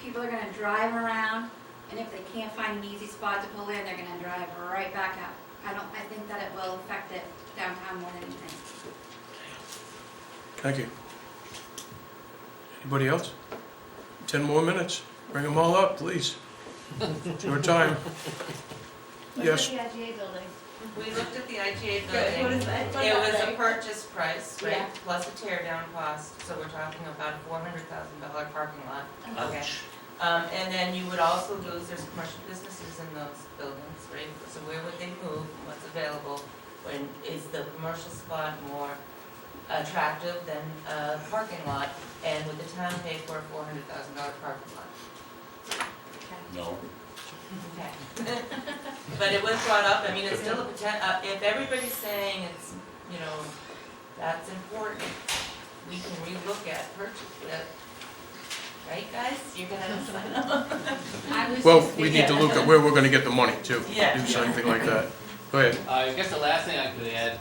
People are gonna drive around, and if they can't find an easy spot to pull in, they're gonna drive right back out. I think that it will affect it downtown more than anything. Thank you. Anybody else? 10 more minutes. Bring them all up, please. It's your time. Yes. What's the IGA building? We looked at the IGA Good. building. What is that? What's It that was a say? purchase price, right, Yeah. plus a tear down cost, so we're talking about a $400,000 parking lot. Okay. And then you would also lose, there's commercial businesses in those buildings, right? So where would they move, what's available? When, is the commercial spot more attractive than a parking lot? And would the town pay for a $400,000 parking lot? No. Okay. But it was brought up, I mean, it's still a if everybody's saying it's, you know, that's important, we can relook at purchase it. Right, guys? You're gonna sign up. Well, we need to look at where we're gonna get the money too. Yeah. Do something like that. Go ahead. I guess the last thing I could add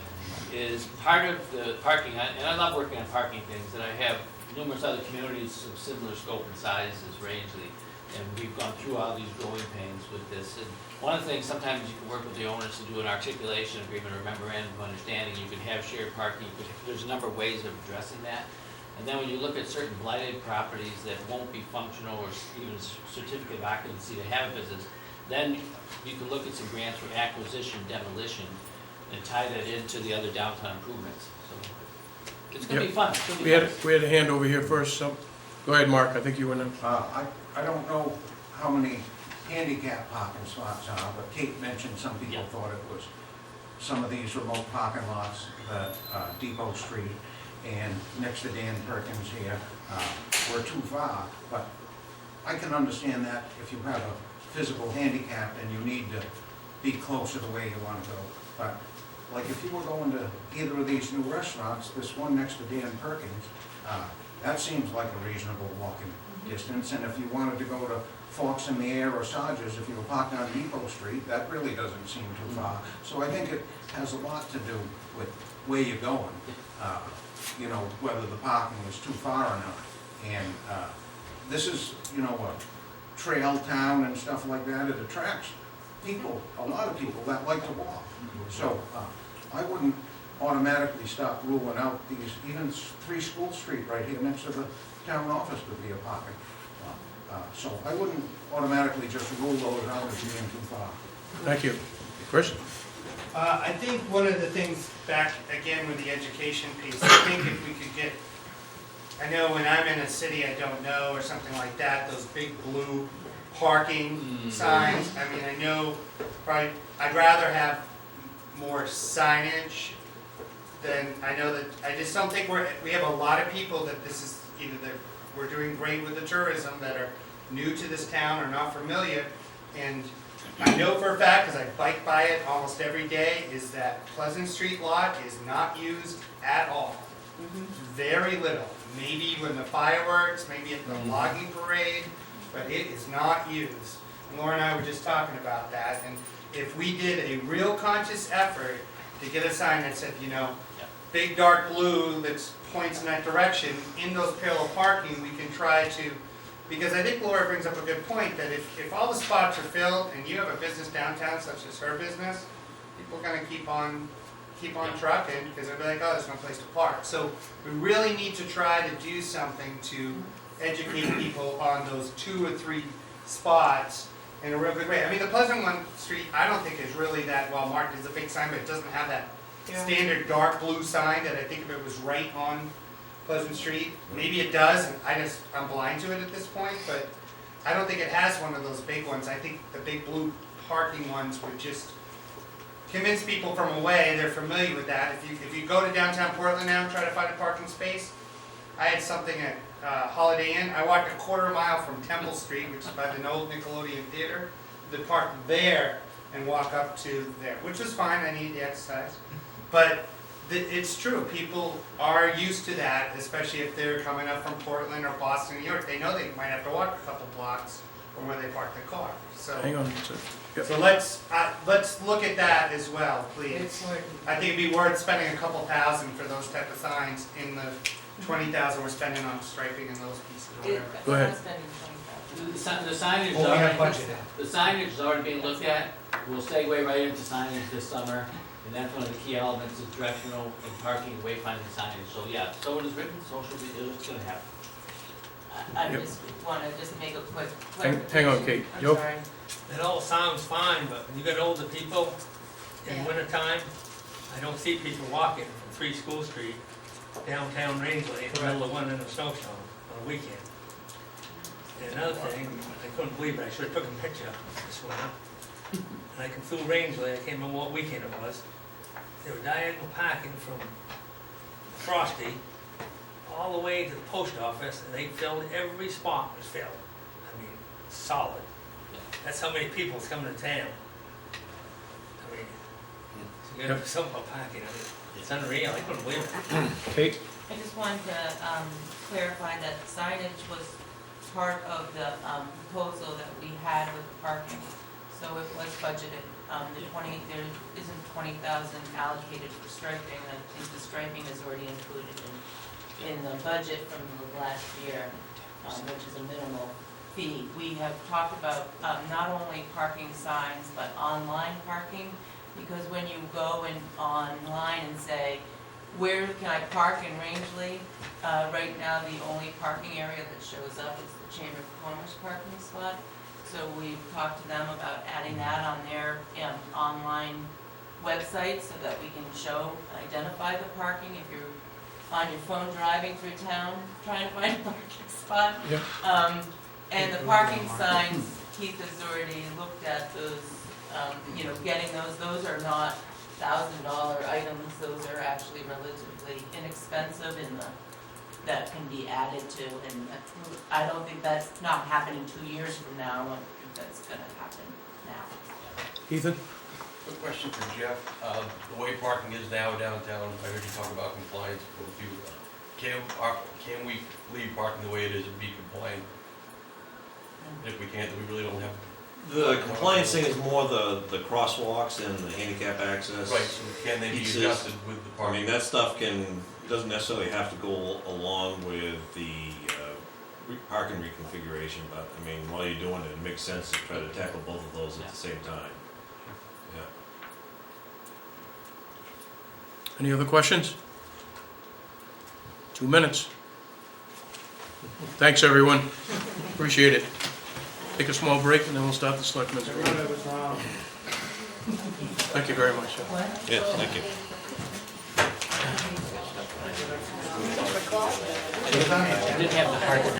is part of the parking, and I love working on parking things, and I have numerous other communities of similar scope and size as Rangeley, and we've gone through all these growing pains with this. And one of the things, sometimes you can work with the owners to do an articulation agreement or memorandum of understanding. You can have shared parking. There's a number of ways of addressing that. And then when you look at certain blighted properties that won't be functional or even certificate of occupancy to have a business, then you can look at some grants for acquisition, demolition, and tie that into the other downtown improvements. So it's gonna be fun. It's gonna be fun. We had a hand over here first, so, go ahead, Mark, I think you were in. I don't know how many handicap parking spots are, but Kate mentioned some people thought it was some of these remote parking lots, Depot Street and next to Dan Perkins here, were too far. But I can understand that if you have a physical handicap and you need to be closer to where you want to go. But like if you were going to either of these new restaurants, this one next to Dan Perkins, that seems like a reasonable walking distance. And if you wanted to go to Forks in the Air or Sarge's, if you were parked on Depot Street, that really doesn't seem too far. So I think it has a lot to do with where you're going, you know, whether the parking is too far or not. And this is, you know, a trail town and stuff like that. It attracts people, a lot of people that like to walk. So I wouldn't automatically start ruling out these, even 3 School Street right here next to the town office would be a parking. So I wouldn't automatically just rule those out as being too far. Thank you. Chris? I think one of the things, back again with the education piece, I think if we could get, I know when I'm in a city I don't know or something like that, those big blue parking signs, I mean, I know, probably, I'd rather have more signage than, I know that, I just don't think we have a lot of people that this is, either that we're doing great with the tourism that are new to this town or not familiar, and I know for a fact, because I bike by it almost every day, is that Pleasant Street lot is not used at all. Very little. Maybe when the fireworks, maybe at the logging parade, but it is not used. And Laura and I were just talking about that, and if we did a real conscious effort to get a sign that said, you know, big dark blue that points in that direction, in those parallel parking, we can try to, because I think Laura brings up a good point, that if all the spots are filled and you have a business downtown such as her business, people are gonna keep on trucking, because they'll be like, oh, there's no place to park. So we really need to try to do something to educate people on those 2 or 3 spots in a real good way. I mean, the Pleasant Street, I don't think is really that well marked. There's a big sign, but it doesn't have that standard dark blue sign that I think if it was right on Pleasant Street. Maybe it does, and I'm blind to it at this point, but I don't think it has one of those big ones. I think the big blue parking ones would just convince people from away, they're familiar with that. If you go to downtown Portland now and try to find a parking space, I had something at Holiday Inn. I walked a quarter mile from Temple Street, which is by the old Nickelodeon Theater, to park there and walk up to there, which was fine. I needed the exercise. But it's true. People are used to that, especially if they're coming up from Portland or Boston, New York. They know they might have to walk a couple blocks from where they park their car. So Hang on a second. Yep. So let's look at that as well, please. I think it'd be worth spending a couple thousand for those type of signs in the 20,000 we're spending on striping and those pieces. Or whatever. Go ahead. The signage is Well, we have already, budgeted. the signage is already being looked at. We'll segue right into signage this summer, and that's one of the key elements is directional and parking wayfinding signage. So yeah, so it is written, so it should be, it's gonna happen. I Yep. just wanna make a quick Hang on, Kate. I'm Joe? sorry. It all sounds fine, but when you got older people in Yeah. wintertime, I don't see people walking from 3 School Street downtown Rangeley in the middle of one in a snowstorm on a weekend. And another thing, I couldn't believe it, I should've took a picture this winter. And I come through Rangeley, I can't remember what weekend it was. They were diagonal parking from Frosty all the way to the post office, and they filled, every spot was filled. I mean, solid. That's how many people's coming to town. I mean, so you gotta do something about parking, I mean, it's unreal, I couldn't believe it. Kate? I just wanted to clarify that signage was part of the proposal that we had with parking. So it was budgeted, there isn't 20,000 allocated for striping. I think the striping is already included in the budget from the last year, which is a minimal fee. We have talked about not only parking signs, but online parking, because when you go online and say, where can I park in Rangeley? Right now, the only parking area that shows up is the Chamber of Commerce parking spot. So we've talked to them about adding that on their online website so that we can show, identify the parking if you're on your phone driving through town, trying to find a parking spot. Yeah. And the parking signs, Keith has already looked at those, getting those are not $1,000 items, those are actually relatively inexpensive that can be added to, and I don't think that's not happening 2 years from now, I think that's gonna happen now. Ethan? Quick question for Jeff. The way parking is now downtown, I heard you talk about compliance for a few. Can we leave parking the way it is and be compliant? If we can't, then we really don't have. The compliance thing is more the crosswalks and the handicap access. Right, so can they be pieces. adjusted with the I parking? mean, that stuff doesn't necessarily have to go along with the parking reconfiguration, but I mean, while you're doing it, it makes sense to try to tackle both of those at the same time. Yeah. Any other questions? 2 minutes. Thanks, everyone. Appreciate it. Take a small break and then we'll start the Selectmen's meeting. Thank you very much. Yeah, thank you. I didn't have the hard